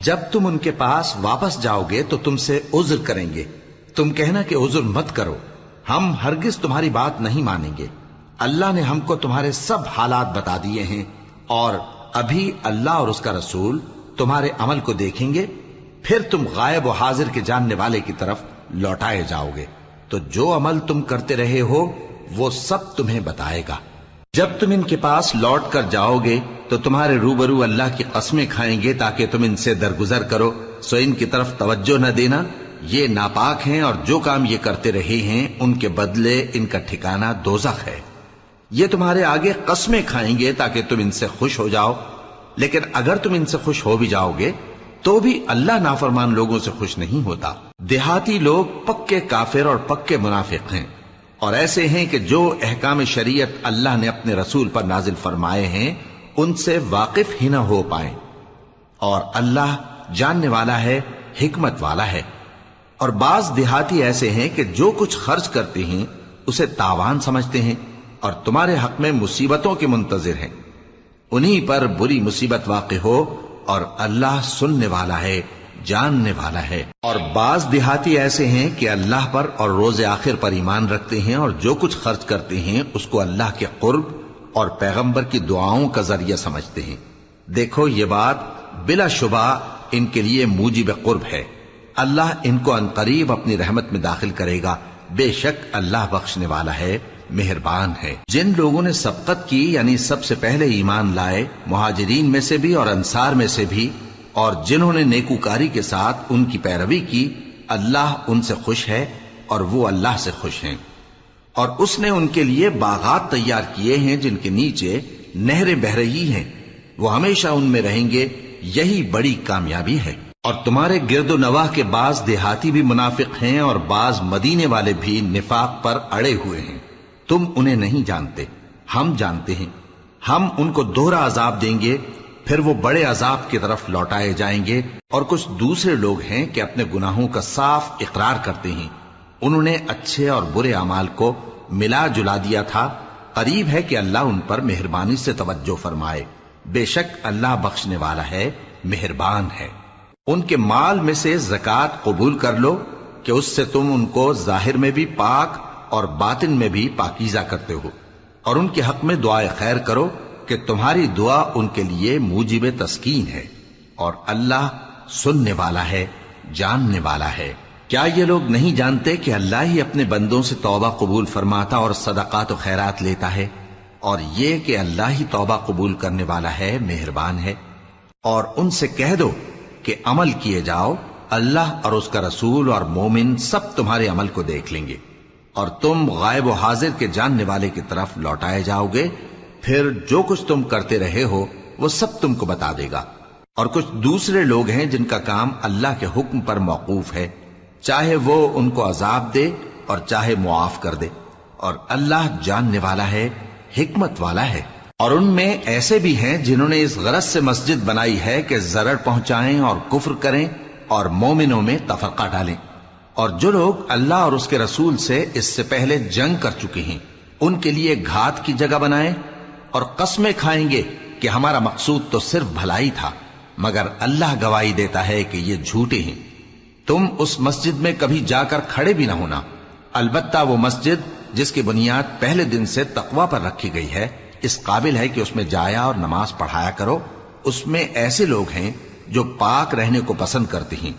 جب تم ان کے پاس واپس جاؤ گے تو تم سے عذر کریں گے، تم کہنا کہ عذر مت کرو، ہم ہرگز تمہاری بات نہیں مانیں گے۔ اللہ نے ہم کو تمہارے سب حالات بتا دیے ہیں، اور ابھی اللہ اور اس کا رسول تمہارے عمل کو دیکھیں گے، پھر تم غائب و حاضر کے جاننے والے کی طرف لوٹائے جاؤ گے، تو جو عمل تم کرتے رہے ہو وہ سب تمہیں بتائے گا۔ جب تم ان کے پاس لوٹ کر جاؤ گے تو تمہارے روبرو اللہ کی قسمیں کھائیں گے تاکہ تم ان سے درگزر کرو، سو ان کی طرف توجہ نہ دینا، یہ ناپاک ہیں، اور جو کام یہ کرتے رہے ہیں ان کے بدلے ان کا ٹھکانہ دوزخ ہے۔ یہ تمہارے آگے قسمیں کھائیں گے تاکہ تم ان سے خوش ہو جاؤ، لیکن اگر تم ان سے خوش ہو بھی جاؤ گے تو بھی اللہ نافرمان لوگوں سے خوش نہیں ہوتا۔ دیہاتی لوگ پکے کافر اور پکے منافق ہیں، اور ایسے ہیں کہ جو احکام شریعت اللہ نے اپنے رسول پر نازل فرمائے ہیں ان سے واقف ہی نہ ہو پائیں، اور اللہ جاننے والا ہے، حکمت والا ہے۔ اور بعض دیہاتی ایسے ہیں کہ جو کچھ خرچ کرتے ہیں اسے تاوان سمجھتے ہیں اور تمہارے حق میں مصیبتوں کے منتظر ہیں، انہی پر بری مصیبت واقع ہو، اور اللہ سننے والا ہے، جاننے والا ہے۔ اور بعض دیہاتی ایسے ہیں کہ اللہ پر اور روز آخر پر ایمان رکھتے ہیں، اور جو کچھ خرچ کرتے ہیں اس کو اللہ کے قرب اور پیغمبر کی دعاؤں کا ذریعہ سمجھتے ہیں۔ دیکھو یہ بات بلا شبہ ان کے لیے موجب قرب ہے، اللہ ان کو عنقریب اپنی رحمت میں داخل کرے گا، بے شک اللہ بخشنے والا ہے، مہربان ہے۔ جن لوگوں نے سبقت کی یعنی سب سے پہلے ایمان لائے، مہاجرین میں سے بھی اور انصار میں سے بھی، اور جنہوں نے نیکوکاری کے ساتھ ان کی پیروی کی، اللہ ان سے خوش ہے اور وہ اللہ سے خوش ہیں۔ اور اس نے ان کے لیے باغات تیار کیے ہیں جن کے نیچے نہریں بہہ رہی ہیں، وہ ہمیشہ ان میں رہیں گے، یہی بڑی کامیابی ہے۔ اور تمہارے گرد و نواح کے بعض دیہاتی بھی منافق ہیں اور بعض مدینے والے بھی نفاق پر اڑے ہوئے ہیں، تم انہیں نہیں جانتے، ہم جانتے ہیں۔ ہم ان کو دوہرا عذاب دیں گے، پھر وہ بڑے عذاب کی طرف لوٹائے جائیں گے۔ اور کچھ دوسرے لوگ ہیں کہ اپنے گناہوں کا صاف اقرار کرتے ہیں، انہوں نے اچھے اور برے اعمال کو ملا جلا دیا تھا، قریب ہے کہ اللہ ان پر مہربانی سے توجہ فرمائے، بے شک اللہ بخشنے والا ہے، مہربان ہے۔ ان کے مال میں سے زکوٰۃ قبول کر لو کہ اس سے تم ان کو ظاہر میں بھی پاک اور باطن میں بھی پاکیزہ کرتے ہو، اور ان کے حق میں دعائے خیر کرو کہ تمہاری دعا ان کے لیے موجب تسکین ہے، اور اللہ سننے والا ہے، جاننے والا ہے۔ کیا یہ لوگ نہیں جانتے کہ اللہ ہی اپنے بندوں سے توبہ قبول فرماتا اور صدقات و خیرات لیتا ہے، اور یہ کہ اللہ ہی توبہ قبول کرنے والا ہے، مہربان ہے۔ اور ان سے کہہ دو کہ عمل کیے جاؤ، اللہ اور اس کا رسول اور مومن سب تمہارے عمل کو دیکھ لیں گے، اور تم غائب و حاضر کے جاننے والے کی طرف لوٹائے جاؤ گے، پھر جو کچھ تم کرتے رہے ہو وہ سب تم کو بتا دے گا۔ اور کچھ دوسرے لوگ ہیں جن کا کام اللہ کے حکم پر موقوف ہے، چاہے وہ ان کو عذاب دے اور چاہے معاف کر دے، اور اللہ جاننے والا ہے، حکمت والا ہے۔ اور ان میں ایسے بھی ہیں جنہوں نے اس غرض سے مسجد بنائی ہے کہ ضرر پہنچائیں اور کفر کریں اور مومنوں میں تفرقہ ڈالیں، اور جو لوگ اللہ اور اس کے رسول سے اس سے پہلے جنگ کر چکے ہیں ان کے لیے گھات کی جگہ بنائیں، اور قسمیں کھائیں گے کہ ہمارا مقصود تو صرف بھلائی تھا، مگر اللہ گواہی دیتا ہے کہ یہ جھوٹے ہیں۔ تم اس مسجد میں کبھی جا کر کھڑے بھی نہ ہونا، البتہ وہ مسجد جس کی بنیاد پہلے دن سے تقوی پر رکھی گئی ہے اس قابل ہے کہ اس میں جایا اور نماز پڑھایا کرو۔ اس میں ایسے لوگ ہیں جو پاک رہنے کو پسند کرتے ہیں،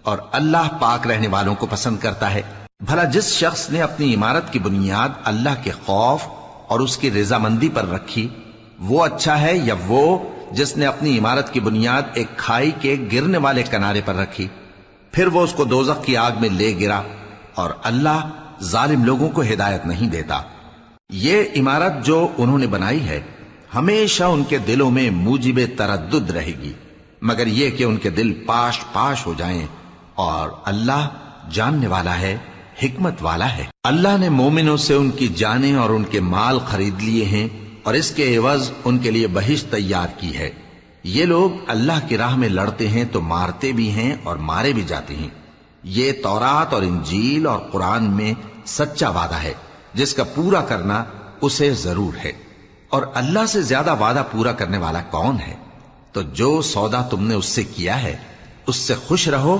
اور اللہ پاک رہنے والوں کو پسند کرتا ہے۔ بھلا جس شخص نے اپنی عمارت کی بنیاد اللہ کے خوف اور اس کی رضامندی پر رکھی، وہ اچھا ہے یا وہ جس نے اپنی عمارت کی بنیاد ایک کھائی کے گرنے والے کنارے پر رکھی، پھر وہ اس کو دوزخ کی آگ میں لے گرا، اور اللہ ظالم لوگوں کو ہدایت نہیں دیتا۔ یہ عمارت جو انہوں نے بنائی ہے ہمیشہ ان کے دلوں میں موجب تردد رہے گی، مگر یہ کہ ان کے دل پاش پاش ہو جائیں، اور اللہ جاننے والا ہے، حکمت والا ہے۔ اللہ نے مومنوں سے ان کی جانیں اور ان کے مال خرید لیے ہیں، اور اس کے عوض ان کے لیے بہشت تیار کی ہے۔ یہ لوگ اللہ کی راہ میں لڑتے ہیں تو مارتے بھی ہیں اور مارے بھی جاتے ہیں۔ یہ تورات اور انجیل اور قرآن میں سچا وعدہ ہے جس کا پورا کرنا اسے ضرور ہے، اور اللہ سے زیادہ وعدہ پورا کرنے والا کون ہے؟ تو جو سودا تم نے اس سے کیا ہے اس سے خوش رہو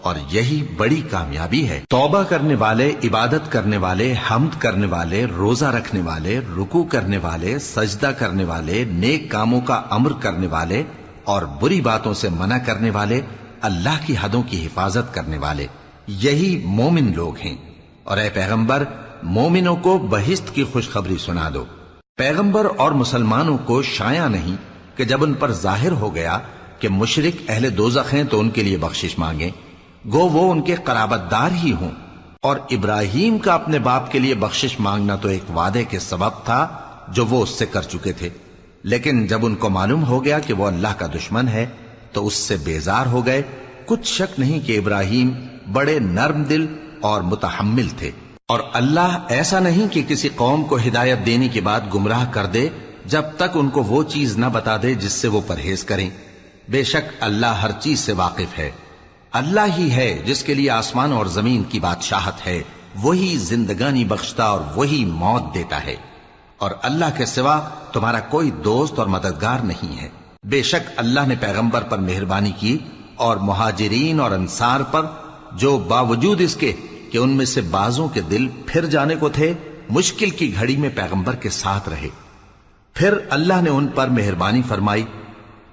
اور یہی بڑی کامیابی ہے۔ توبہ کرنے والے، عبادت کرنے والے، حمد کرنے والے، روزہ رکھنے والے، رکوع کرنے والے، سجدہ کرنے والے، نیک کاموں کا امر کرنے والے اور بری باتوں سے منع کرنے والے، اللہ کی حدوں کی حفاظت کرنے والے، یہی مومن لوگ ہیں۔ اور اے پیغمبر، مومنوں کو بہشت کی خوشخبری سنا دو۔ پیغمبر اور مسلمانوں کو شایع نہیں کہ جب ان پر ظاہر ہو گیا کہ مشرک اہل دوزخ ہیں تو ان کے لیے بخشش مانگیں، گو وہ ان کے قرابت دار ہی ہوں۔ اور ابراہیم کا اپنے باپ کے لیے بخشش مانگنا تو ایک وعدے کے سبب تھا جو وہ اس سے کر چکے تھے، لیکن جب ان کو معلوم ہو گیا کہ وہ اللہ کا دشمن ہے تو اس سے بیزار ہو گئے۔ کچھ شک نہیں کہ ابراہیم بڑے نرم دل اور متحمل تھے، اور اللہ ایسا نہیں کہ کسی قوم کو ہدایت دینے کے بعد گمراہ کر دے جب تک ان کو وہ چیز نہ بتا دے جس سے وہ پرہیز کریں۔ بے شک اللہ ہر چیز سے واقف ہے۔ اللہ ہی ہے جس کے لیے آسمان اور زمین کی بادشاہت ہے، وہی زندگانی بخشتا اور وہی موت دیتا ہے، اور اللہ کے سوا تمہارا کوئی دوست اور مددگار نہیں ہے۔ بے شک اللہ نے پیغمبر پر مہربانی کی اور مہاجرین اور انصار پر، جو باوجود اس کے کہ ان میں سے بعضوں کے دل پھر جانے کو تھے، مشکل کی گھڑی میں پیغمبر کے ساتھ رہے۔ پھر اللہ نے ان پر مہربانی فرمائی،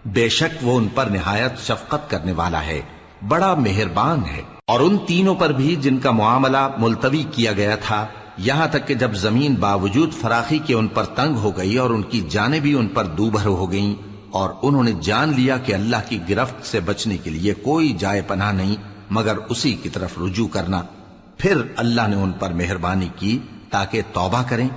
بے شک وہ ان پر نہایت شفقت کرنے والا ہے، بڑا مہربان ہے۔ اور ان تینوں پر بھی جن کا معاملہ ملتوی کیا گیا تھا، یہاں تک کہ جب زمین باوجود فراخی کے ان پر تنگ ہو گئی اور ان کی جانیں بھی ان پر دوبھر ہو گئیں، اور انہوں نے جان لیا کہ اللہ کی گرفت سے بچنے کے لیے کوئی جائے پناہ نہیں مگر اسی کی طرف رجوع کرنا، پھر اللہ نے ان پر مہربانی کی تاکہ توبہ کریں۔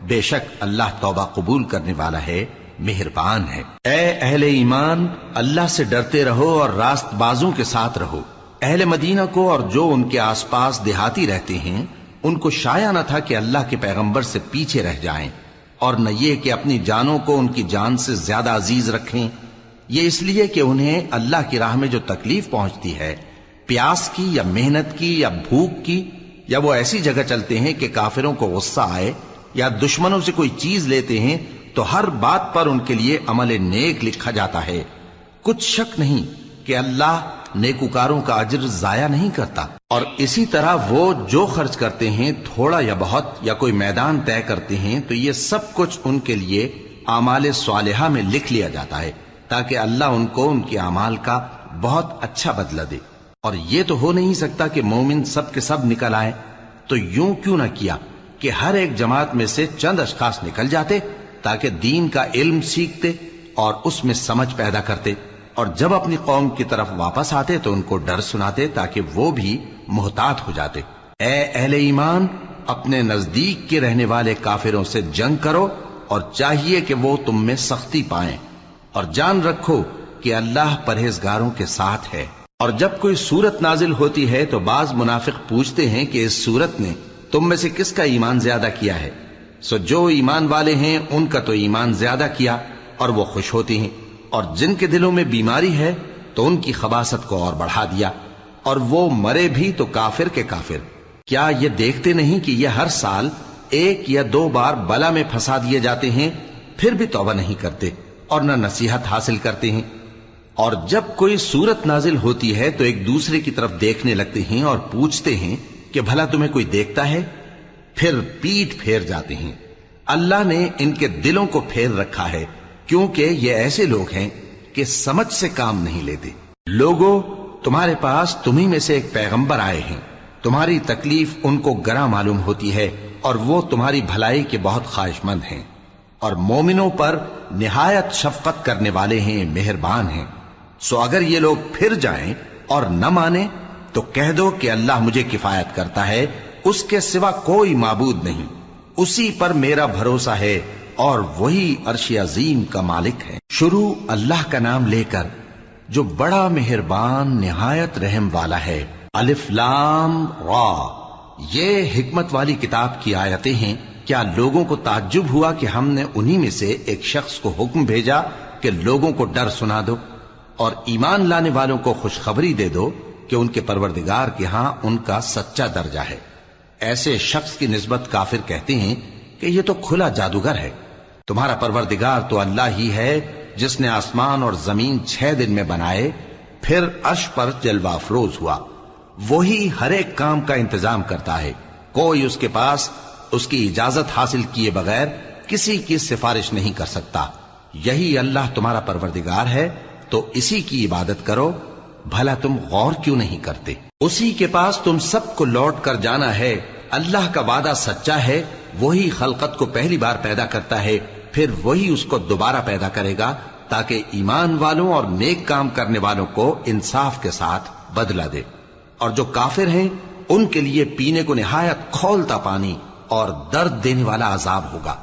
بے شک اللہ توبہ قبول کرنے والا ہے، مہربان ہے۔ اے اہل ایمان، اللہ سے ڈرتے رہو اور راست بازوں کے ساتھ رہو۔ اہل مدینہ کو اور جو ان کے آس پاس دیہاتی رہتے ہیں، ان کو شایع نہ تھا کہ اللہ کے پیغمبر سے پیچھے رہ جائیں، اور نہ یہ کہ اپنی جانوں کو ان کی جان سے زیادہ عزیز رکھیں۔ یہ اس لیے کہ انہیں اللہ کی راہ میں جو تکلیف پہنچتی ہے، پیاس کی یا محنت کی یا بھوک کی، یا وہ ایسی جگہ چلتے ہیں کہ کافروں کو غصہ آئے یا دشمنوں سے کوئی چیز لیتے ہیں، تو ہر بات پر ان کے لیے عمل نیک لکھا جاتا ہے۔ کچھ شک نہیں کہ اللہ نیکوکاروں کا اجر ضائع نہیں کرتا۔ اور اسی طرح وہ جو خرچ کرتے ہیں، تھوڑا یا بہت، یا کوئی میدان طے کرتے ہیں، تو یہ سب کچھ ان کے لیے اعمال صالحہ میں لکھ لیا جاتا ہے، تاکہ اللہ ان کو ان کے اعمال کا بہت اچھا بدلہ دے۔ اور یہ تو ہو نہیں سکتا کہ مومن سب کے سب نکل آئے، تو یوں کیوں نہ کیا کہ ہر ایک جماعت میں سے چند اشخاص نکل جاتے تاکہ دین کا علم سیکھتے اور اس میں سمجھ پیدا کرتے، اور جب اپنی قوم کی طرف واپس آتے تو ان کو ڈر سناتے تاکہ وہ بھی محتاط ہو جاتے۔ اے اہل ایمان، اپنے نزدیک کے رہنے والے کافروں سے جنگ کرو، اور چاہیے کہ وہ تم میں سختی پائیں، اور جان رکھو کہ اللہ پرہیزگاروں کے ساتھ ہے۔ اور جب کوئی سورت نازل ہوتی ہے تو بعض منافق پوچھتے ہیں کہ اس سورت نے تم میں سے کس کا ایمان زیادہ کیا ہے؟ سو جو ایمان والے ہیں ان کا تو ایمان زیادہ کیا، اور وہ خوش ہوتے ہیں، اور جن کے دلوں میں بیماری ہے تو ان کی خباثت کو اور بڑھا دیا، اور وہ مرے بھی تو کافر کے کافر۔ کیا یہ دیکھتے نہیں کہ یہ ہر سال 1 یا 2 بار بلا میں پھنسا دیے جاتے ہیں، پھر بھی توبہ نہیں کرتے اور نہ نصیحت حاصل کرتے ہیں؟ اور جب کوئی سورت نازل ہوتی ہے تو ایک دوسرے کی طرف دیکھنے لگتے ہیں اور پوچھتے ہیں کہ بھلا تمہیں کوئی دیکھتا ہے؟ پھر پیٹ پھیر جاتے ہیں۔ اللہ نے ان کے دلوں کو پھیر رکھا ہے، کیونکہ یہ ایسے لوگ ہیں کہ سمجھ سے کام نہیں لیتے۔ لوگوں، تمہارے پاس تمہیں میں سے ایک پیغمبر آئے ہیں، تمہاری تکلیف ان کو گراں معلوم ہوتی ہے، اور وہ تمہاری بھلائی کے بہت خواہش مند ہیں، اور مومنوں پر نہایت شفقت کرنے والے ہیں، مہربان ہیں۔ سو اگر یہ لوگ پھر جائیں اور نہ مانیں تو کہہ دو کہ اللہ مجھے کفایت کرتا ہے، اس کے سوا کوئی معبود نہیں، اسی پر میرا بھروسہ ہے، اور وہی عرش عظیم کا مالک ہے۔ شروع اللہ کا نام لے کر جو بڑا مہربان نہایت رحم والا ہے۔ الف لام را، یہ حکمت والی کتاب کی آیتیں ہیں۔ کیا لوگوں کو تعجب ہوا کہ ہم نے انہی میں سے ایک شخص کو حکم بھیجا کہ لوگوں کو ڈر سنا دو اور ایمان لانے والوں کو خوشخبری دے دو کہ ان کے پروردگار کے ہاں ان کا سچا درجہ ہے۔ ایسے شخص کی نسبت کافر کہتے ہیں کہ یہ تو کھلا جادوگر ہے۔ تمہارا پروردگار تو اللہ ہی ہے جس نے آسمان اور زمین 6 دن میں بنائے، پھر عرش پر جلوہ افروز ہوا۔ وہی ہر ایک کام کا انتظام کرتا ہے، کوئی اس کے پاس اس کی اجازت حاصل کیے بغیر کسی کی سفارش نہیں کر سکتا۔ یہی اللہ تمہارا پروردگار ہے، تو اسی کی عبادت کرو، بھلا تم غور کیوں نہیں کرتے؟ اسی کے پاس تم سب کو لوٹ کر جانا ہے۔ اللہ کا وعدہ سچا ہے، وہی خلقت کو پہلی بار پیدا کرتا ہے، پھر وہی اس کو دوبارہ پیدا کرے گا تاکہ ایمان والوں اور نیک کام کرنے والوں کو انصاف کے ساتھ بدلہ دے۔ اور جو کافر ہیں ان کے لیے پینے کو نہایت کھولتا پانی اور درد دینے والا عذاب ہوگا،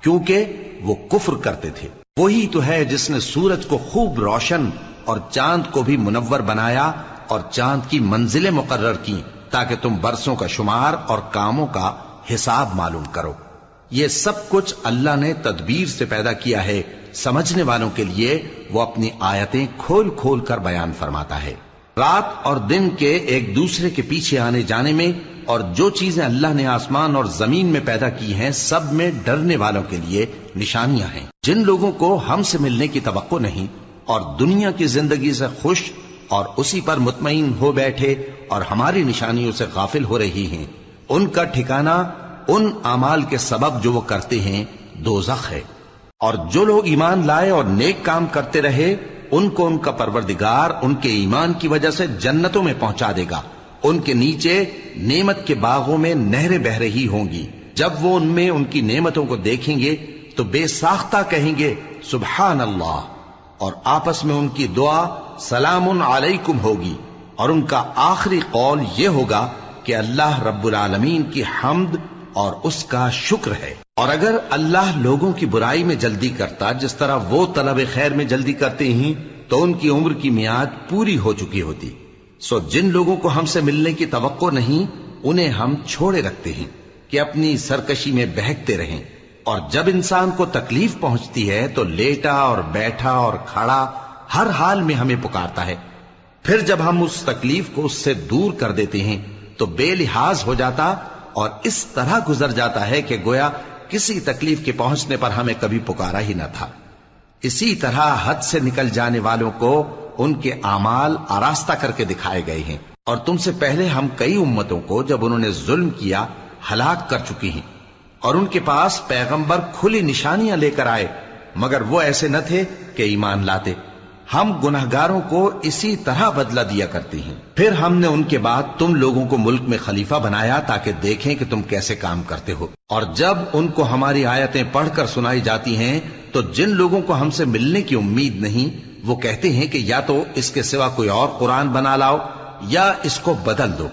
کیونکہ وہ کفر کرتے تھے۔ وہی تو ہے جس نے سورج کو خوب روشن اور چاند کو بھی منور بنایا اور چاند کی منزلیں مقرر کی تاکہ تم برسوں کا شمار اور کاموں کا حساب معلوم کرو۔ یہ سب کچھ اللہ نے تدبیر سے پیدا کیا ہے، سمجھنے والوں کے لیے وہ اپنی آیتیں کھول کھول کر بیان فرماتا ہے۔ رات اور دن کے ایک دوسرے کے پیچھے آنے جانے میں اور جو چیزیں اللہ نے آسمان اور زمین میں پیدا کی ہیں سب میں ڈرنے والوں کے لیے نشانیاں ہیں۔ جن لوگوں کو ہم سے ملنے کی توقع نہیں اور دنیا کی زندگی سے خوش اور اسی پر مطمئن ہو بیٹھے اور ہماری نشانیوں سے غافل ہو رہی ہیں، ان کا ٹھکانہ ان اعمال کے سبب جو وہ کرتے ہیں دوزخ ہے۔ اور جو لوگ ایمان لائے اور نیک کام کرتے رہے ان کو ان کا پروردگار ان کے ایمان کی وجہ سے جنتوں میں پہنچا دے گا، ان کے نیچے نعمت کے باغوں میں نہریں بہ رہی ہوں گی۔ جب وہ ان میں ان کی نعمتوں کو دیکھیں گے تو بے ساختہ کہیں گے سبحان اللہ، اور آپس میں ان کی دعا سلام علیکم ہوگی، اور ان کا آخری قول یہ ہوگا کہ اللہ رب العالمین کی حمد اور اس کا شکر ہے۔ اور اگر اللہ لوگوں کی برائی میں جلدی کرتا جس طرح وہ طلب خیر میں جلدی کرتے ہیں تو ان کی عمر کی میعاد پوری ہو چکی ہوتی۔ سو جن لوگوں کو ہم سے ملنے کی توقع نہیں انہیں ہم چھوڑے رکھتے ہیں کہ اپنی سرکشی میں بہکتے رہیں، اور جب انسان کو تکلیف پہنچتی ہے تو لیٹا اور بیٹھا اور کھڑا ہر حال میں ہمیں پکارتا ہے، پھر جب ہم اس تکلیف کو اس سے دور کر دیتے ہیں تو بے لحاظ ہو جاتا اور اس طرح گزر جاتا ہے کہ گویا کسی تکلیف کے پہنچنے پر ہمیں کبھی پکارا ہی نہ تھا۔ اسی طرح حد سے نکل جانے والوں کو ان کے اعمال آراستہ کر کے دکھائے گئے ہیں، اور تم سے پہلے ہم کئی امتوں کو جب انہوں نے ظلم کیا ہلاک کر چکی ہیں، اور ان کے پاس پیغمبر کھلی نشانیاں لے کر آئے مگر وہ ایسے نہ تھے کہ ایمان لاتے۔ ہم گنہگاروں کو اسی طرح بدلہ دیا کرتے ہیں۔ پھر ہم نے ان کے بعد تم لوگوں کو ملک میں خلیفہ بنایا تاکہ دیکھیں کہ تم کیسے کام کرتے ہو، اور جب ان کو ہماری آیتیں پڑھ کر سنائی جاتی ہیں تو جن لوگوں کو ہم سے ملنے کی امید نہیں وہ کہتے ہیں کہ یا تو اس کے سوا کوئی اور قرآن بنا لاؤ یا اس کو بدل دو۔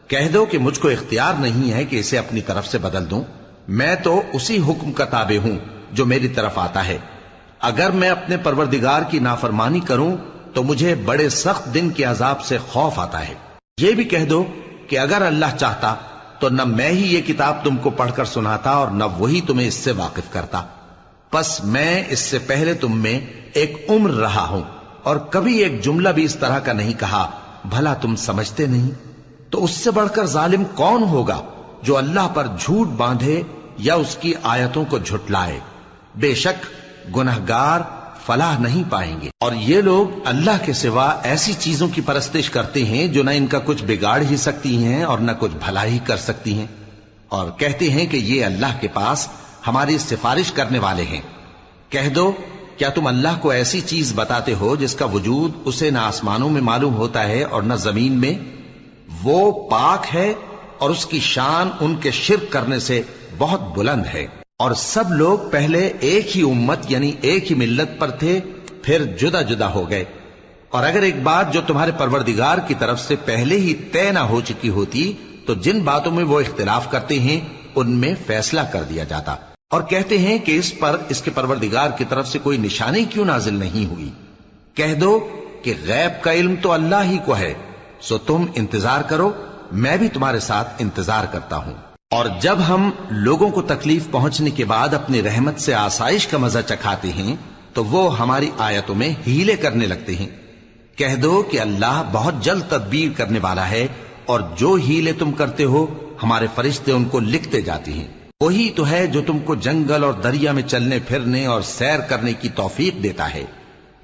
کہہ دو کہ مجھ کو اختیار نہیں ہے کہ اسے اپنی طرف سے بدل دوں، میں تو اسی حکم کا تابع ہوں جو میری طرف آتا ہے۔ اگر میں اپنے پروردگار کی نافرمانی کروں تو مجھے بڑے سخت دن کے عذاب سے خوف آتا ہے۔ یہ بھی کہہ دو کہ اگر اللہ چاہتا تو نہ میں ہی یہ کتاب تم کو پڑھ کر سناتا اور نہ وہی تمہیں اس سے واقف کرتا، پس میں اس سے پہلے تم میں ایک عمر رہا ہوں اور کبھی ایک جملہ بھی اس طرح کا نہیں کہا، بھلا تم سمجھتے نہیں؟ تو اس سے بڑھ کر ظالم کون ہوگا جو اللہ پر جھوٹ باندھے یا اس کی آیتوں کو جھٹلائے؟ بے شک گنہگار فلاح نہیں پائیں گے۔ اور یہ لوگ اللہ کے سوا ایسی چیزوں کی پرستش کرتے ہیں جو نہ ان کا کچھ بگاڑ ہی سکتی ہیں اور نہ کچھ بھلا ہی کر سکتی ہیں، اور کہتے ہیں کہ یہ اللہ کے پاس ہماری سفارش کرنے والے ہیں۔ کہہ دو کیا تم اللہ کو ایسی چیز بتاتے ہو جس کا وجود اسے نہ آسمانوں میں معلوم ہوتا ہے اور نہ زمین میں؟ وہ پاک ہے اور اس کی شان ان کے شرک کرنے سے بہت بلند ہے۔ اور سب لوگ پہلے ایک ہی امت یعنی ایک ہی ملت پر تھے، پھر جدا جدا ہو گئے، اور اگر ایک بات جو تمہارے پروردگار کی طرف سے پہلے ہی طے نہ ہو چکی ہوتی تو جن باتوں میں وہ اختلاف کرتے ہیں ان میں فیصلہ کر دیا جاتا۔ اور کہتے ہیں کہ اس پر اس کے پروردگار کی طرف سے کوئی نشانی کیوں نازل نہیں ہوئی؟ کہہ دو کہ غیب کا علم تو اللہ ہی کو ہے، سو تم انتظار کرو، میں بھی تمہارے ساتھ انتظار کرتا ہوں۔ اور جب ہم لوگوں کو تکلیف پہنچنے کے بعد اپنی رحمت سے آسائش کا مزہ چکھاتے ہیں تو وہ ہماری آیتوں میں ہیلے کرنے لگتے ہیں۔ کہہ دو کہ اللہ بہت جلد تدبیر کرنے والا ہے، اور جو ہیلے تم کرتے ہو ہمارے فرشتے ان کو لکھتے جاتے ہیں۔ وہی تو ہے جو تم کو جنگل اور دریا میں چلنے پھرنے اور سیر کرنے کی توفیق دیتا ہے۔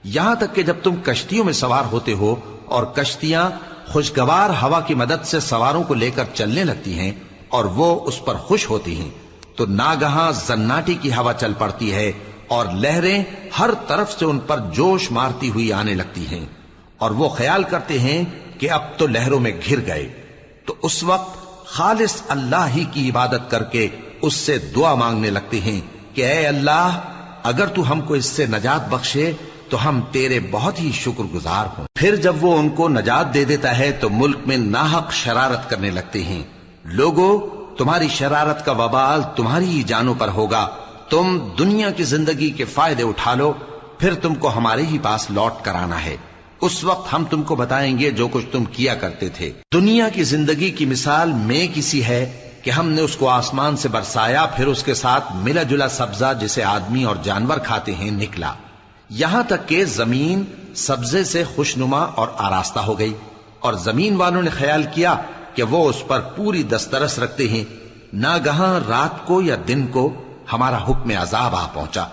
یہاں تک کہ جب تم کشتیوں میں سوار ہوتے ہو اور کشتیاں خوشگوار ہوا کی مدد سے سواروں کو لے کر چلنے لگتی ہیں اور وہ اس پر خوش ہوتی ہیں، تو ناگہاں زناٹی کی ہوا چل پڑتی ہے اور لہریں ہر طرف سے ان پر جوش مارتی ہوئی آنے لگتی ہیں، اور وہ خیال کرتے ہیں کہ اب تو لہروں میں گھر گئے، تو اس وقت خالص اللہ ہی کی عبادت کر کے اس سے دعا مانگنے لگتے ہیں کہ اے اللہ، اگر تو ہم کو اس سے نجات بخشے تو ہم تیرے بہت ہی شکر گزار ہوں۔ پھر جب وہ ان کو نجات دے دیتا ہے تو ملک میں ناحق شرارت کرنے لگتے ہیں۔ لوگوں، تمہاری شرارت کا وبال تمہاری ہی جانوں پر ہوگا، تم دنیا کی زندگی کے فائدے اٹھا لو، پھر تم کو ہمارے ہی پاس لوٹ کر آنا ہے، اس وقت ہم تم کو بتائیں گے جو کچھ تم کیا کرتے تھے۔ دنیا کی زندگی کی مثال میں کسی ہے کہ ہم نے اس کو آسمان سے برسایا، پھر اس کے ساتھ ملا جلا سبزہ جسے آدمی اور جانور کھاتے ہیں نکلا، یہاں تک کہ زمین سبزے سے خوشنما اور آراستہ ہو گئی، اور زمین والوں نے خیال کیا کہ وہ اس پر پوری دسترس رکھتے ہیں۔ ناگہاں رات کو یا دن کو ہمارا حکم عذاب آ پہنچا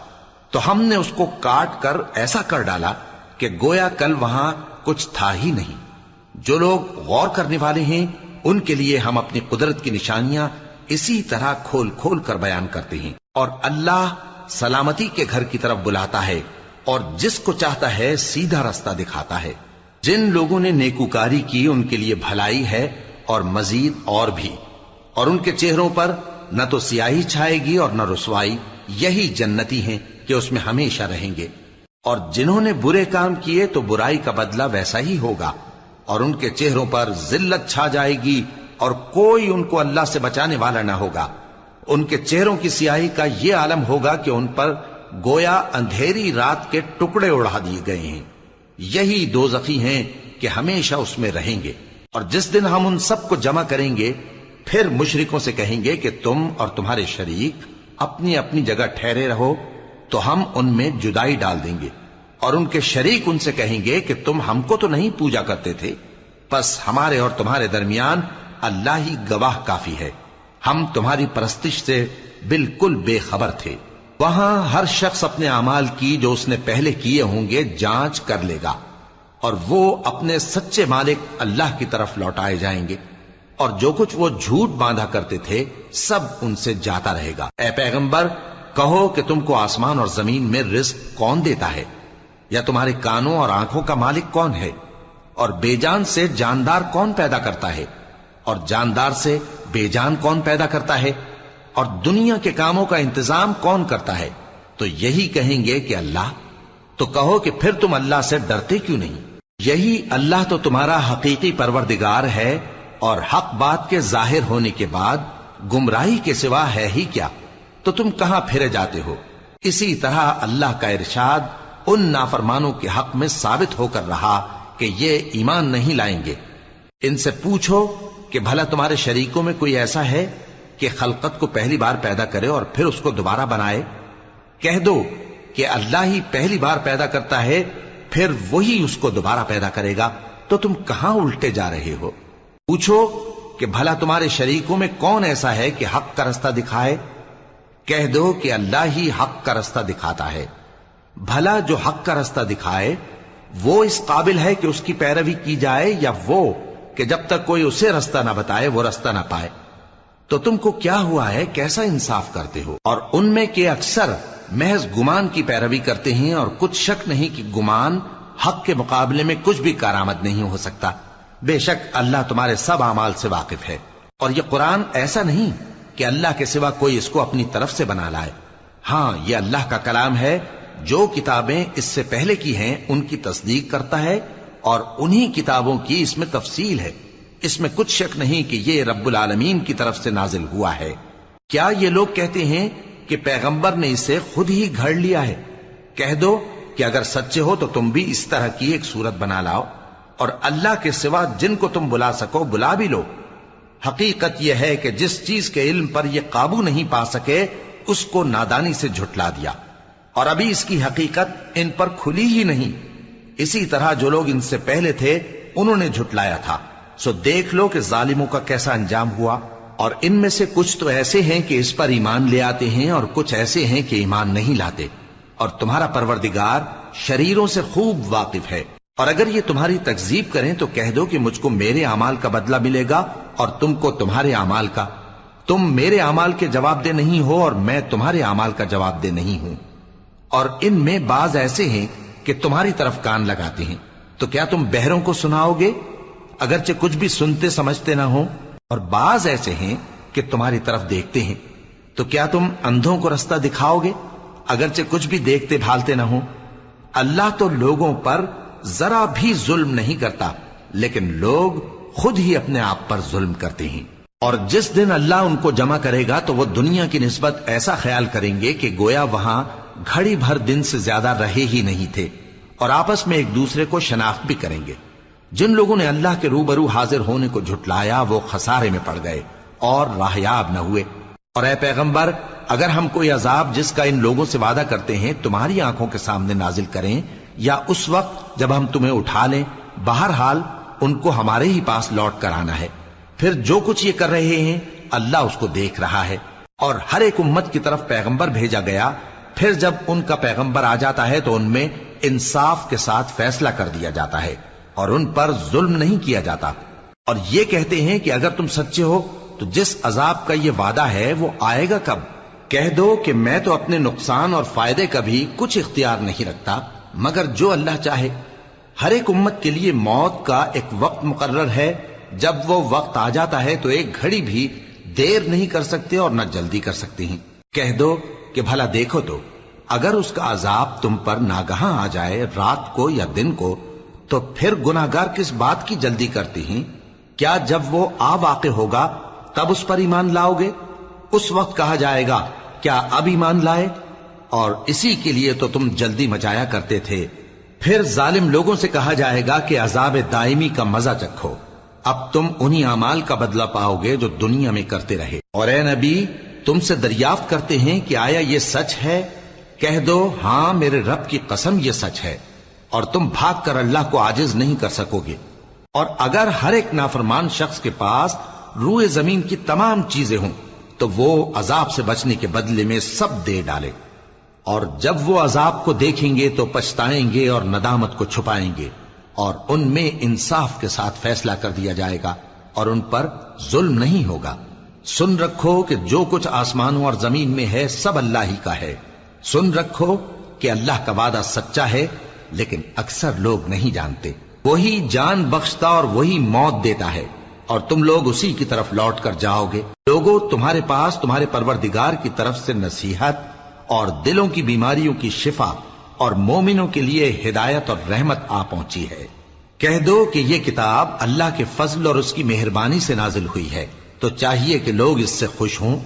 تو ہم نے اس کو کاٹ کر ایسا کر ڈالا کہ گویا کل وہاں کچھ تھا ہی نہیں۔ جو لوگ غور کرنے والے ہیں ان کے لیے ہم اپنی قدرت کی نشانیاں اسی طرح کھول کھول کر بیان کرتے ہیں، اور اللہ سلامتی کے گھر کی طرف بلاتا ہے اور جس کو چاہتا ہے سیدھا رستہ دکھاتا ہے۔ جن لوگوں نے نیکوکاری کی ان کے لیے بھلائی ہے اور مزید اور بھی، اور ان کے چہروں پر نہ تو سیاہی چھائے گی اور نہ رسوائی، یہی جنتی ہیں کہ اس میں ہمیشہ رہیں گے۔ اور جنہوں نے برے کام کیے تو برائی کا بدلہ ویسا ہی ہوگا، اور ان کے چہروں پر ذلت چھا جائے گی اور کوئی ان کو اللہ سے بچانے والا نہ ہوگا۔ ان کے چہروں کی سیاہی کا یہ عالم ہوگا کہ ان پر گویا اندھیری رات کے ٹکڑے اڑا دیے گئے ہیں۔ یہی دوزخی ہیں کہ ہمیشہ اس میں رہیں گے۔ اور جس دن ہم ان سب کو جمع کریں گے پھر مشرکوں سے کہیں گے کہ تم اور تمہارے شریک اپنی اپنی جگہ ٹھہرے رہو، تو ہم ان میں جدائی ڈال دیں گے، اور ان کے شریک ان سے کہیں گے کہ تم ہم کو تو نہیں پوجا کرتے تھے، بس ہمارے اور تمہارے درمیان اللہ ہی گواہ کافی ہے، ہم تمہاری پرستش سے بالکل بے خبر تھے۔ وہاں ہر شخص اپنے اعمال کی جو اس نے پہلے کیے ہوں گے جانچ کر لے گا، اور وہ اپنے سچے مالک اللہ کی طرف لوٹائے جائیں گے، اور جو کچھ وہ جھوٹ باندھا کرتے تھے سب ان سے جاتا رہے گا۔ اے پیغمبر، کہو کہ تم کو آسمان اور زمین میں رزق کون دیتا ہے، یا تمہارے کانوں اور آنکھوں کا مالک کون ہے، اور بے جان سے جاندار کون پیدا کرتا ہے، اور جاندار سے بے جان کون پیدا کرتا ہے، اور دنیا کے کاموں کا انتظام کون کرتا ہے؟ تو یہی کہیں گے کہ اللہ۔ تو کہو کہ پھر تم اللہ سے ڈرتے کیوں نہیں؟ یہی اللہ تو تمہارا حقیقی پروردگار ہے، اور حق بات کے ظاہر ہونے کے بعد گمراہی کے سوا ہے ہی کیا؟ تو تم کہاں پھرے جاتے ہو؟ اسی طرح اللہ کا ارشاد ان نافرمانوں کے حق میں ثابت ہو کر رہا کہ یہ ایمان نہیں لائیں گے۔ ان سے پوچھو کہ بھلا تمہارے شریکوں میں کوئی ایسا ہے کہ خلقت کو پہلی بار پیدا کرے اور پھر اس کو دوبارہ بنائے؟ کہہ دو کہ اللہ ہی پہلی بار پیدا کرتا ہے، پھر وہی اس کو دوبارہ پیدا کرے گا، تو تم کہاں الٹے جا رہے ہو؟ پوچھو کہ بھلا تمہارے شریکوں میں کون ایسا ہے کہ حق کا رستہ دکھائے؟ کہہ دو کہ اللہ ہی حق کا رستہ دکھاتا ہے۔ بھلا جو حق کا رستہ دکھائے وہ اس قابل ہے کہ اس کی پیروی کی جائے، یا وہ کہ جب تک کوئی اسے رستہ نہ بتائے وہ رستہ نہ پائے؟ تو تم کو کیا ہوا ہے، کیسا انصاف کرتے ہو؟ اور ان میں کے اکثر محض گمان کی پیروی کرتے ہیں، اور کچھ شک نہیں کہ گمان حق کے مقابلے میں کچھ بھی کارآمد نہیں ہو سکتا۔ بے شک اللہ تمہارے سب اعمال سے واقف ہے، اور یہ قرآن ایسا نہیں کہ اللہ کے سوا کوئی اس کو اپنی طرف سے بنا لائے۔ ہاں، یہ اللہ کا کلام ہے، جو کتابیں اس سے پہلے کی ہیں ان کی تصدیق کرتا ہے، اور انہی کتابوں کی اس میں تفصیل ہے۔ اس میں کچھ شک نہیں کہ یہ رب العالمین کی طرف سے نازل ہوا ہے۔ کیا یہ لوگ کہتے ہیں کہ پیغمبر نے اسے خود ہی گھڑ لیا ہے؟ کہہ دو کہ اگر سچے ہو تو تم بھی اس طرح کی ایک صورت بنا لاؤ، اور اللہ کے سوا جن کو تم بلا سکو بلا بھی لو۔ حقیقت یہ ہے کہ جس چیز کے علم پر یہ قابو نہیں پا سکے اس کو نادانی سے جھٹلا دیا، اور ابھی اس کی حقیقت ان پر کھلی ہی نہیں۔ اسی طرح جو لوگ ان سے پہلے تھے انہوں نے جھٹلایا تھا، سو دیکھ لو کہ ظالموں کا کیسا انجام ہوا۔ اور ان میں سے کچھ تو ایسے ہیں کہ اس پر ایمان لے آتے ہیں، اور کچھ ایسے ہیں کہ ایمان نہیں لاتے، اور تمہارا پروردگار شریروں سے خوب واقف ہے۔ اور اگر یہ تمہاری تکذیب کریں تو کہہ دو کہ مجھ کو میرے اعمال کا بدلہ ملے گا اور تم کو تمہارے اعمال کا۔ تم میرے اعمال کے جواب دہ نہیں ہو اور میں تمہارے اعمال کا جواب دہ نہیں ہوں۔ اور ان میں بعض ایسے ہیں کہ تمہاری طرف کان لگاتے ہیں، تو کیا تم بہروں کو سناؤ گے اگرچہ کچھ بھی سنتے سمجھتے نہ ہو؟ اور بعض ایسے ہیں کہ تمہاری طرف دیکھتے ہیں، تو کیا تم اندھوں کو رستہ دکھاؤ گے اگرچہ کچھ بھی دیکھتے بھالتے نہ ہو؟ اللہ تو لوگوں پر ذرا بھی ظلم نہیں کرتا، لیکن لوگ خود ہی اپنے آپ پر ظلم کرتے ہیں۔ اور جس دن اللہ ان کو جمع کرے گا تو وہ دنیا کی نسبت ایسا خیال کریں گے کہ گویا وہاں گھڑی بھر دن سے زیادہ رہے ہی نہیں تھے، اور آپس میں ایک دوسرے کو شناخت بھی کریں گے۔ جن لوگوں نے اللہ کے روبرو حاضر ہونے کو جھٹلایا وہ خسارے میں پڑ گئے اور راہیاب نہ ہوئے۔ اور اے پیغمبر، اگر ہم کوئی عذاب جس کا ان لوگوں سے وعدہ کرتے ہیں تمہاری آنکھوں کے سامنے نازل کریں یا اس وقت جب ہم تمہیں اٹھا لیں، بہرحال ان کو ہمارے ہی پاس لوٹ کر آنا ہے۔ پھر جو کچھ یہ کر رہے ہیں اللہ اس کو دیکھ رہا ہے۔ اور ہر ایک امت کی طرف پیغمبر بھیجا گیا، پھر جب ان کا پیغمبر آ جاتا ہے تو ان میں انصاف کے ساتھ فیصلہ کر دیا جاتا ہے اور ان پر ظلم نہیں کیا جاتا۔ اور یہ کہتے ہیں کہ اگر تم سچے ہو تو جس عذاب کا یہ وعدہ ہے وہ آئے گا کب؟ کہہ دو کہ میں تو اپنے نقصان اور فائدے کا بھی کچھ اختیار نہیں رکھتا مگر جو اللہ چاہے۔ ہر ایک امت کے لیے موت کا ایک وقت مقرر ہے، جب وہ وقت آ جاتا ہے تو ایک گھڑی بھی دیر نہیں کر سکتے اور نہ جلدی کر سکتے ہیں۔ کہہ دو کہ بھلا دیکھو تو اگر اس کا عذاب تم پر ناگہاں آ جائے رات کو یا دن کو تو پھر گناہگار کس بات کی جلدی کرتے ہیں؟ کیا جب وہ آ واقع ہوگا تب اس پر ایمان لاؤ گے؟ اس وقت کہا جائے گا کیا اب ایمان لائے؟ اور اسی کے لیے تو تم جلدی مچایا کرتے تھے۔ پھر ظالم لوگوں سے کہا جائے گا کہ عذاب دائمی کا مزہ چکھو، اب تم انہی اعمال کا بدلہ پاؤ گے جو دنیا میں کرتے رہے۔ اور اے نبی، تم سے دریافت کرتے ہیں کہ آیا یہ سچ ہے؟ کہہ دو ہاں میرے رب کی قسم یہ سچ ہے، اور تم بھاگ کر اللہ کو عاجز نہیں کر سکو گے۔ اور اگر ہر ایک نافرمان شخص کے پاس روئے زمین کی تمام چیزیں ہوں تو وہ عذاب سے بچنے کے بدلے میں سب دے ڈالے، اور جب وہ عذاب کو دیکھیں گے تو پچھتائیں گے اور ندامت کو چھپائیں گے، اور ان میں انصاف کے ساتھ فیصلہ کر دیا جائے گا اور ان پر ظلم نہیں ہوگا۔ سن رکھو کہ جو کچھ آسمانوں اور زمین میں ہے سب اللہ ہی کا ہے۔ سن رکھو کہ اللہ کا وعدہ سچا ہے، لیکن اکثر لوگ نہیں جانتے۔ وہی جان بخشتا اور وہی موت دیتا ہے، اور تم لوگ اسی کی طرف لوٹ کر جاؤ گے۔ لوگوں، تمہارے پاس تمہارے پروردگار کی طرف سے نصیحت اور دلوں کی بیماریوں کی شفا اور مومنوں کے لیے ہدایت اور رحمت آ پہنچی ہے۔ کہہ دو کہ یہ کتاب اللہ کے فضل اور اس کی مہربانی سے نازل ہوئی ہے، تو چاہیے کہ لوگ اس سے خوش ہوں۔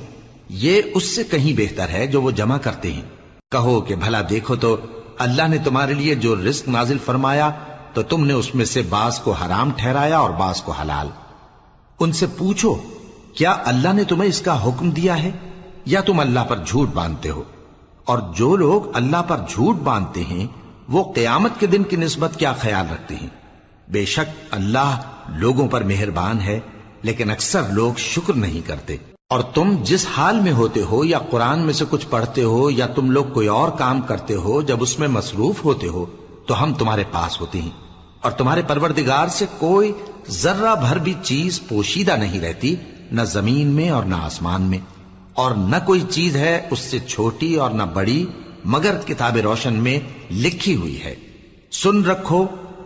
یہ اس سے کہیں بہتر ہے جو وہ جمع کرتے ہیں۔ کہو کہ بھلا دیکھو تو اللہ نے تمہارے لیے جو رزق نازل فرمایا تو تم نے اس میں سے بعض کو حرام ٹھہرایا اور بعض کو حلال۔ ان سے پوچھو کیا اللہ نے تمہیں اس کا حکم دیا ہے یا تم اللہ پر جھوٹ باندھتے ہو؟ اور جو لوگ اللہ پر جھوٹ باندھتے ہیں وہ قیامت کے دن کی نسبت کیا خیال رکھتے ہیں؟ بے شک اللہ لوگوں پر مہربان ہے، لیکن اکثر لوگ شکر نہیں کرتے۔ اور تم جس حال میں ہوتے ہو یا قرآن میں سے کچھ پڑھتے ہو یا تم لوگ کوئی اور کام کرتے ہو، جب اس میں مصروف ہوتے ہو تو ہم تمہارے پاس ہوتے ہیں، اور تمہارے پروردگار سے کوئی ذرہ بھر بھی چیز پوشیدہ نہیں رہتی، نہ زمین میں اور نہ آسمان میں، اور نہ کوئی چیز ہے اس سے چھوٹی اور نہ بڑی مگر کتاب روشن میں لکھی ہوئی ہے۔ سن رکھو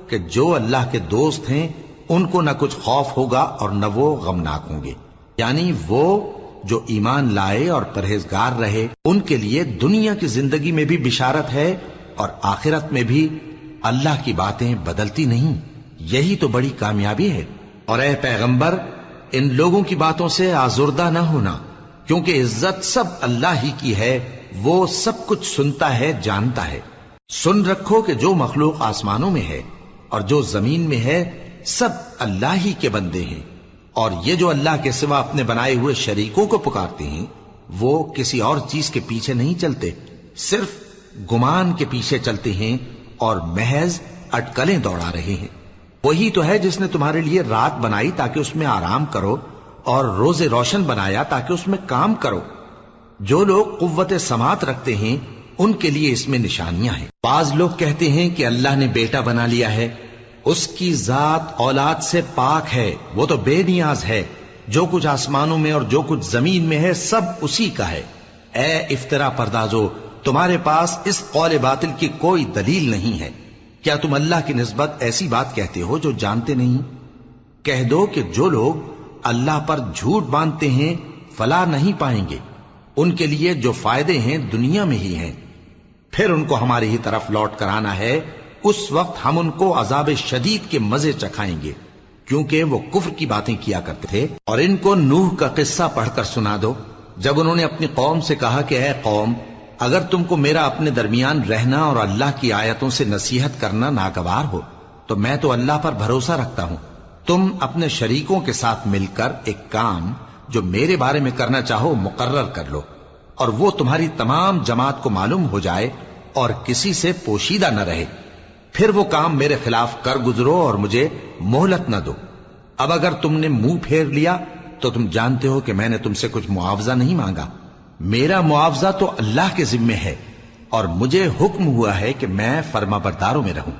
کہ جو اللہ کے دوست ہیں ان کو نہ کچھ خوف ہوگا اور نہ وہ غمناک ہوں گے، یعنی وہ جو ایمان لائے اور پرہیزگار رہے ان کے لیے دنیا کی زندگی میں بھی بشارت ہے اور آخرت میں بھی۔ اللہ کی باتیں بدلتی نہیں، یہی تو بڑی کامیابی ہے۔ اور اے پیغمبر، ان لوگوں کی باتوں سے آزردہ نہ ہونا، کیونکہ عزت سب اللہ ہی کی ہے، وہ سب کچھ سنتا ہے، جانتا ہے۔ سن رکھو کہ جو مخلوق آسمانوں میں ہے اور جو زمین میں ہے سب اللہ ہی کے بندے ہیں، اور یہ جو اللہ کے سوا اپنے بنائے ہوئے شریکوں کو پکارتے ہیں وہ کسی اور چیز کے پیچھے نہیں چلتے، صرف گمان کے پیچھے چلتے ہیں اور محض اٹکلیں دوڑا رہے ہیں۔ وہی تو ہے جس نے تمہارے لیے رات بنائی تاکہ اس میں آرام کرو اور روز روشن بنایا تاکہ اس میں کام کرو۔ جو لوگ قوت سماعت رکھتے ہیں ان کے لیے اس میں نشانیاں ہیں۔ بعض لوگ کہتے ہیں کہ اللہ نے بیٹا بنا لیا ہے، اس کی ذات اولاد سے پاک ہے، وہ تو بے نیاز ہے، جو کچھ آسمانوں میں اور جو کچھ زمین میں ہے سب اسی کا ہے۔ اے افترا پردازو، تمہارے پاس اس قول باطل کی کوئی دلیل نہیں ہے۔ کیا تم اللہ کی نسبت ایسی بات کہتے ہو جو جانتے نہیں؟ کہہ دو کہ جو لوگ اللہ پر جھوٹ باندھتے ہیں فلاح نہیں پائیں گے، ان کے لیے جو فائدے ہیں دنیا میں ہی ہیں، پھر ان کو ہماری ہی طرف لوٹ کر آنا ہے، اس وقت ہم ان کو عذاب شدید کے مزے چکھائیں گے، کیونکہ وہ کفر کی باتیں کیا کرتے تھے۔ اور ان کو نوح کا قصہ پڑھ کر سنا دو، جب انہوں نے اپنی قوم سے کہا کہ اے قوم، اگر تم کو میرا اپنے درمیان رہنا اور اللہ کی آیتوں سے نصیحت کرنا ناگوار ہو تو میں تو اللہ پر بھروسہ رکھتا ہوں، تم اپنے شریکوں کے ساتھ مل کر ایک کام جو میرے بارے میں کرنا چاہو مقرر کر لو، اور وہ تمہاری تمام جماعت کو معلوم ہو جائے اور کسی سے پوشیدہ نہ رہے، پھر وہ کام میرے خلاف کر گزرو اور مجھے مہلت نہ دو۔ اب اگر تم نے منہ پھیر لیا تو تم جانتے ہو کہ میں نے تم سے کچھ معاوضہ نہیں مانگا، میرا معاوضہ تو اللہ کے ذمے ہے، اور مجھے حکم ہوا ہے کہ میں فرما برداروں میں رہوں۔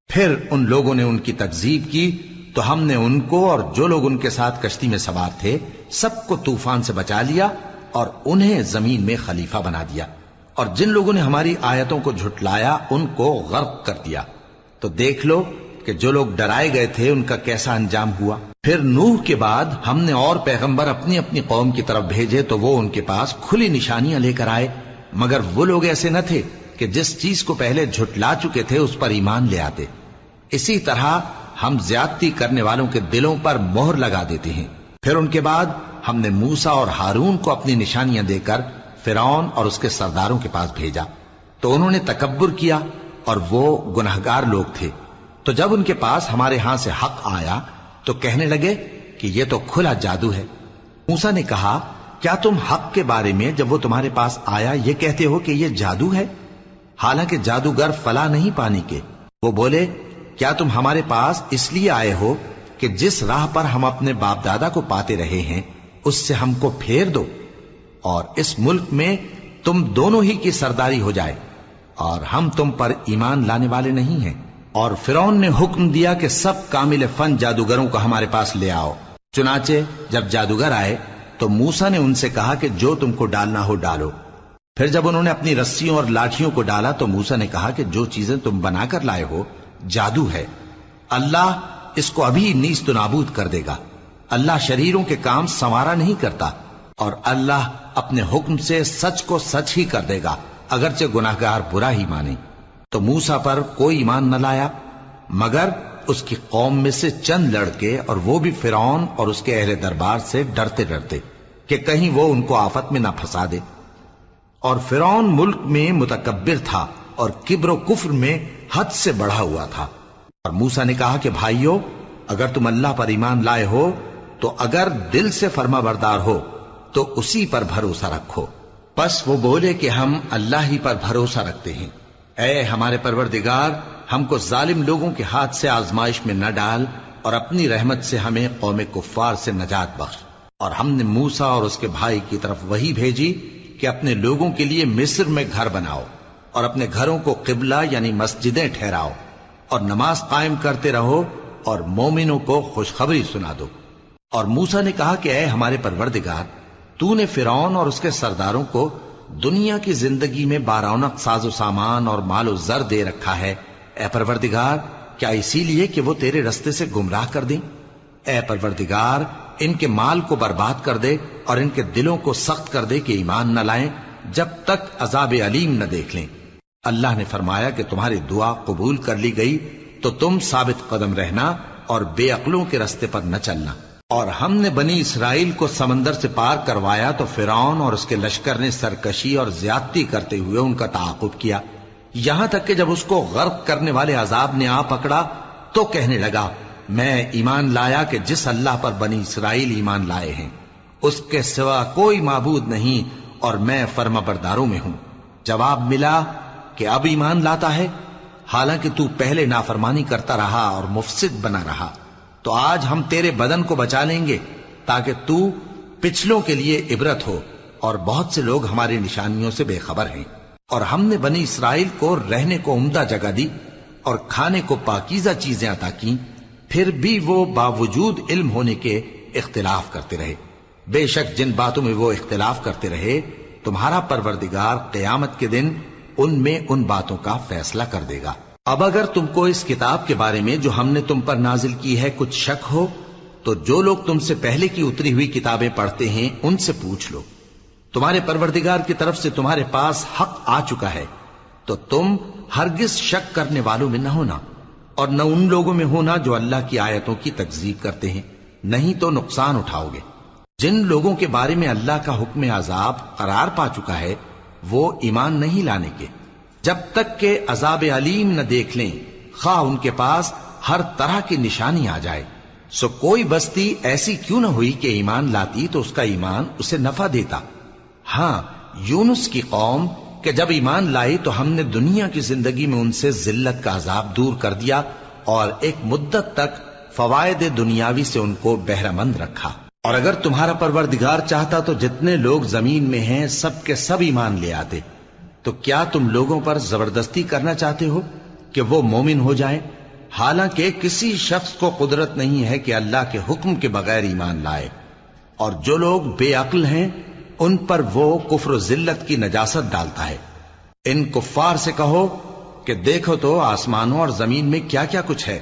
پھر ان لوگوں نے ان کی تکذیب کی تو ہم نے ان کو اور جو لوگ ان کے ساتھ کشتی میں سوار تھے سب کو طوفان سے بچا لیا اور انہیں زمین میں خلیفہ بنا دیا، اور جن لوگوں نے ہماری آیتوں کو جھٹلایا ان کو غرق کر دیا۔ تو دیکھ لو کہ جو لوگ ڈرائے گئے تھے ان کا کیسا انجام ہوا۔ پھر نوح کے بعد ہم نے اور پیغمبر اپنی اپنی قوم کی طرف بھیجے تو وہ ان کے پاس کھلی نشانیاں لے کر آئے، مگر وہ لوگ ایسے نہ تھے کہ جس چیز کو پہلے جھٹلا چکے تھے اس پر ایمان لے آتے۔ اسی طرح ہم زیادتی کرنے والوں کے دلوں پر مہر لگا دیتے ہیں۔ پھر ان کے بعد ہم نے موسیٰ اور ہارون کو اپنی نشانیاں دے کر فرعون اور اس کے سرداروں کے پاس بھیجا، تو انہوں نے تکبر کیا اور وہ گناہگار لوگ تھے۔ تو جب ان کے پاس ہمارے ہاں سے حق آیا تو کہنے لگے کہ یہ تو کھلا جادو ہے۔ موسیٰ نے کہا کیا تم حق کے بارے میں جب وہ تمہارے پاس آیا یہ کہتے ہو کہ یہ جادو ہے، حالانکہ جادوگر فلاح نہیں پانے کے؟ وہ بولے کیا تم ہمارے پاس اس لیے آئے ہو کہ جس راہ پر ہم اپنے باپ دادا کو پاتے رہے ہیں اس سے ہم کو پھیر دو، اور اس ملک میں تم دونوں ہی کی سرداری ہو جائے، اور ہم تم پر ایمان لانے والے نہیں ہیں۔ اور فرعون نے حکم دیا کہ سب کامل فن جادوگروں کو ہمارے پاس لے آؤ۔ چنانچہ جب جادوگر آئے تو موسیٰ نے ان سے کہا کہ جو تم کو ڈالنا ہو ڈالو۔ پھر جب انہوں نے اپنی رسیوں اور لاٹھیوں کو ڈالا تو موسیٰ نے کہا کہ جو چیزیں تم بنا کر لائے ہو جادو ہے، اللہ اس کو ابھی نیست و نابود کر دے گا۔ اللہ شریروں کے کام سنوارا نہیں کرتا، اور اللہ اپنے حکم سے سچ کو سچ ہی کر دے گا اگرچہ گناہگار برا ہی مانے۔ تو موسیٰ پر کوئی ایمان نہ لایا مگر اس کی قوم میں سے چند لڑکے، اور وہ بھی فرعون اور اس کے اہل دربار سے ڈرتے ڈرتے کہ کہیں وہ ان کو آفت میں نہ پھنسا دے۔ اور فرعون ملک میں متکبر تھا اور کبر و کفر میں حد سے بڑھا ہوا تھا۔ اور موسیٰ نے کہا کہ بھائیو، اگر تم اللہ پر ایمان لائے ہو تو اگر دل سے فرما بردار ہو تو اسی پر بھروسہ رکھو۔ پس وہ بولے کہ ہم اللہ ہی پر بھروسہ رکھتے ہیں۔ اے ہمارے پروردگار، ہم کو ظالم لوگوں کے ہاتھ سے آزمائش میں نہ ڈال، اور اپنی رحمت سے ہمیں قوم کفار سے نجات بخش۔ اور ہم نے موسیٰ اور اس کے بھائی کی طرف وحی بھیجی کہ اپنے لوگوں کے لیے مصر میں گھر بناؤ، اور اپنے گھروں کو قبلہ یعنی مسجدیں ٹھہراؤ، اور نماز قائم کرتے رہو، اور مومنوں کو خوشخبری سنا دو۔ اور موسیٰ نے کہا کہ اے ہمارے پروردگار، تو نے فرعون اور اس کے سرداروں کو دنیا کی زندگی میں بارونق ساز و سامان اور مال و زر دے رکھا ہے، اے پروردگار کیا اسی لیے کہ وہ تیرے رستے سے گمراہ کر دیں؟ اے پروردگار ان کے مال کو برباد کر دے اور ان کے دلوں کو سخت کر دے کہ ایمان نہ لائیں جب تک عذاب علیم نہ دیکھ لیں۔ اللہ نے فرمایا کہ تمہاری دعا قبول کر لی گئی تو تم ثابت قدم رہنا اور بے عقلوں کے رستے پر نہ چلنا۔ اور ہم نے بنی اسرائیل کو سمندر سے پار کروایا تو فرعون اور اس کے لشکر نے سرکشی اور زیادتی کرتے ہوئے ان کا تعاقب کیا، یہاں تک کہ جب اس کو غرق کرنے والے عذاب نے آ پکڑا تو کہنے لگا میں ایمان لایا کہ جس اللہ پر بنی اسرائیل ایمان لائے ہیں اس کے سوا کوئی معبود نہیں، اور میں فرما برداروں میں ہوں۔ جواب ملا کہ اب ایمان لاتا ہے، حالانکہ تو پہلے نافرمانی کرتا رہا اور مفسد بنا رہا، تو آج ہم تیرے بدن کو بچا لیں گے تاکہ تو پچھلوں کے لیے عبرت ہو، اور بہت سے لوگ ہماری نشانیوں سے بے خبر ہیں۔ اور ہم نے بنی اسرائیل کو رہنے کو عمدہ جگہ دی اور کھانے کو پاکیزہ چیزیں عطا کی، پھر بھی وہ باوجود علم ہونے کے اختلاف کرتے رہے۔ بے شک جن باتوں میں وہ اختلاف کرتے رہے تمہارا پروردگار قیامت کے دن ان میں ان باتوں کا فیصلہ کر دے گا۔ اب اگر تم کو اس کتاب کے بارے میں جو ہم نے تم پر نازل کی ہے کچھ شک ہو تو جو لوگ تم سے پہلے کی اتری ہوئی کتابیں پڑھتے ہیں ان سے پوچھ لو۔ تمہارے پروردگار کی طرف سے تمہارے پاس حق آ چکا ہے تو تم ہرگز شک کرنے والوں میں نہ ہونا، اور نہ ان لوگوں میں ہونا جو اللہ کی آیتوں کی تکذیب کرتے ہیں، نہیں تو نقصان اٹھاؤ گے۔ جن لوگوں کے بارے میں اللہ کا حکم عذاب قرار پا چکا ہے وہ ایمان نہیں لانے کے جب تک کہ عذاب علیم نہ دیکھ لیں، خواہ ان کے پاس ہر طرح کی نشانی آ جائے۔ سو کوئی بستی ایسی کیوں نہ ہوئی کہ ایمان لاتی تو اس کا ایمان اسے نفع دیتا۔ ہاں، یونس کی قوم کہ جب ایمان لائی تو ہم نے دنیا کی زندگی میں ان سے ذلت کا عذاب دور کر دیا اور ایک مدت تک فوائد دنیاوی سے ان کو بہرہ مند رکھا۔ اور اگر تمہارا پروردگار چاہتا تو جتنے لوگ زمین میں ہیں سب کے سب ایمان لے آتے، تو کیا تم لوگوں پر زبردستی کرنا چاہتے ہو کہ وہ مومن ہو جائیں؟ حالانکہ کسی شخص کو قدرت نہیں ہے کہ اللہ کے حکم کے بغیر ایمان لائے، اور جو لوگ بے عقل ہیں ان پر وہ کفر و ذلت کی نجاست ڈالتا ہے۔ ان کفار سے کہو کہ دیکھو تو آسمانوں اور زمین میں کیا کیا کچھ ہے،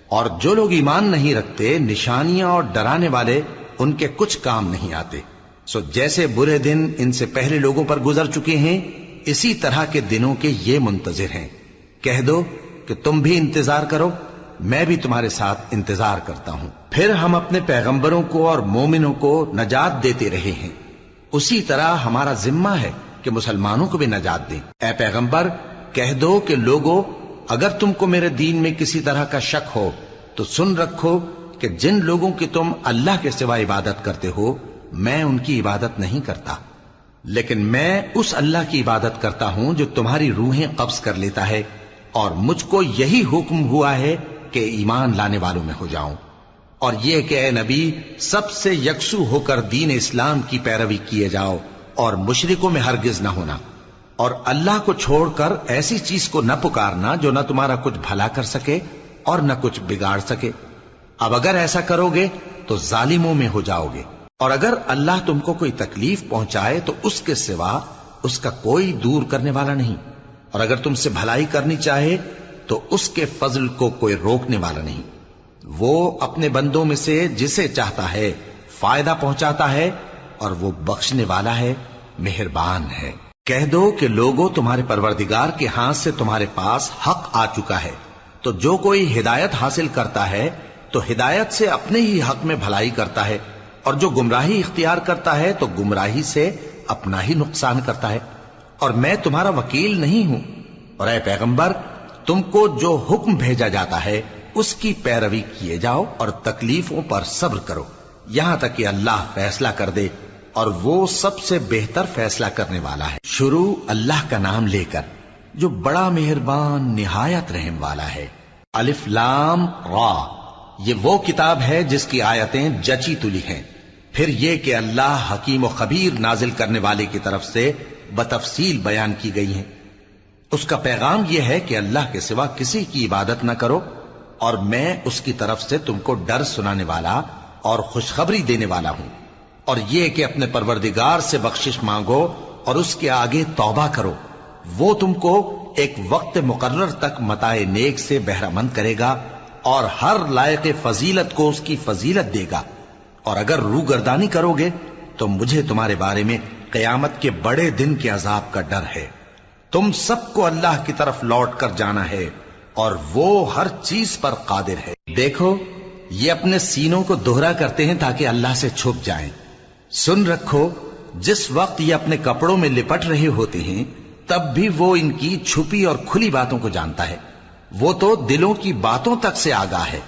اور جو لوگ ایمان نہیں رکھتے نشانیاں اور ڈرانے والے ان کے کچھ کام نہیں آتے۔ سو جیسے برے دن ان سے پہلے لوگوں پر گزر چکے ہیں اسی طرح کے دنوں کے یہ منتظر ہیں۔ کہہ دو کہ تم بھی انتظار کرو، میں بھی تمہارے ساتھ انتظار کرتا ہوں۔ پھر ہم اپنے پیغمبروں کو اور مومنوں کو نجات دیتے رہے ہیں، اسی طرح ہمارا ذمہ ہے کہ مسلمانوں کو بھی نجات دیں۔ اے پیغمبر کہہ دو کہ لوگو اگر تم کو میرے دین میں کسی طرح کا شک ہو تو سن رکھو کہ جن لوگوں کی تم اللہ کے سوا عبادت کرتے ہو میں ان کی عبادت نہیں کرتا، لیکن میں اس اللہ کی عبادت کرتا ہوں جو تمہاری روحیں قبض کر لیتا ہے، اور مجھ کو یہی حکم ہوا ہے کہ ایمان لانے والوں میں ہو جاؤں، اور یہ کہ اے نبی سب سے یکسو ہو کر دین اسلام کی پیروی کیے جاؤ اور مشرکوں میں ہرگز نہ ہونا، اور اللہ کو چھوڑ کر ایسی چیز کو نہ پکارنا جو نہ تمہارا کچھ بھلا کر سکے اور نہ کچھ بگاڑ سکے۔ اب اگر ایسا کرو گے تو ظالموں میں ہو جاؤ گے، اور اگر اللہ تم کو کوئی تکلیف پہنچائے تو اس کے سوا اس کا کوئی دور کرنے والا نہیں، اور اگر تم سے بھلائی کرنی چاہے تو اس کے فضل کو کوئی روکنے والا نہیں۔ وہ اپنے بندوں میں سے جسے چاہتا ہے فائدہ پہنچاتا ہے، اور وہ بخشنے والا ہے، مہربان ہے۔ کہہ دو کہ لوگوں تمہارے پروردگار کے ہاتھ سے تمہارے پاس حق آ چکا ہے، تو جو کوئی ہدایت حاصل کرتا ہے تو ہدایت سے اپنے ہی حق میں بھلائی کرتا ہے، اور جو گمراہی اختیار کرتا ہے تو گمراہی سے اپنا ہی نقصان کرتا ہے، اور میں تمہارا وکیل نہیں ہوں۔ اور اے پیغمبر تم کو جو حکم بھیجا جاتا ہے اس کی پیروی کیے جاؤ اور تکلیفوں پر صبر کرو یہاں تک کہ اللہ فیصلہ کر دے، اور وہ سب سے بہتر فیصلہ کرنے والا ہے۔ شروع اللہ کا نام لے کر جو بڑا مہربان نہایت رحم والا ہے۔ الف لام را، یہ وہ کتاب ہے جس کی آیتیں جچی تلی ہیں۔ پھر یہ کہ اللہ حکیم و خبیر نازل کرنے والے کی طرف سے بتفصیل بیان کی گئی ہیں۔ اس کا پیغام یہ ہے کہ اللہ کے سوا کسی کی عبادت نہ کرو، اور میں اس کی طرف سے تم کو ڈر سنانے والا اور خوشخبری دینے والا ہوں، اور یہ کہ اپنے پروردگار سے بخشش مانگو اور اس کے آگے توبہ کرو، وہ تم کو ایک وقت مقرر تک متاع نیک سے بہرہ مند کرے گا، اور ہر لائق فضیلت کو اس کی فضیلت دے گا۔ اور اگر روگردانی کرو گے تو مجھے تمہارے بارے میں قیامت کے بڑے دن کے عذاب کا ڈر ہے۔ تم سب کو اللہ کی طرف لوٹ کر جانا ہے، اور وہ ہر چیز پر قادر ہے۔ دیکھو یہ اپنے سینوں کو دوہرا کرتے ہیں تاکہ اللہ سے چھپ جائیں۔ سن رکھو جس وقت یہ اپنے کپڑوں میں لپٹ رہے ہوتے ہیں تب بھی وہ ان کی چھپی اور کھلی باتوں کو جانتا ہے، وہ تو دلوں کی باتوں تک سے آگاہ ہے۔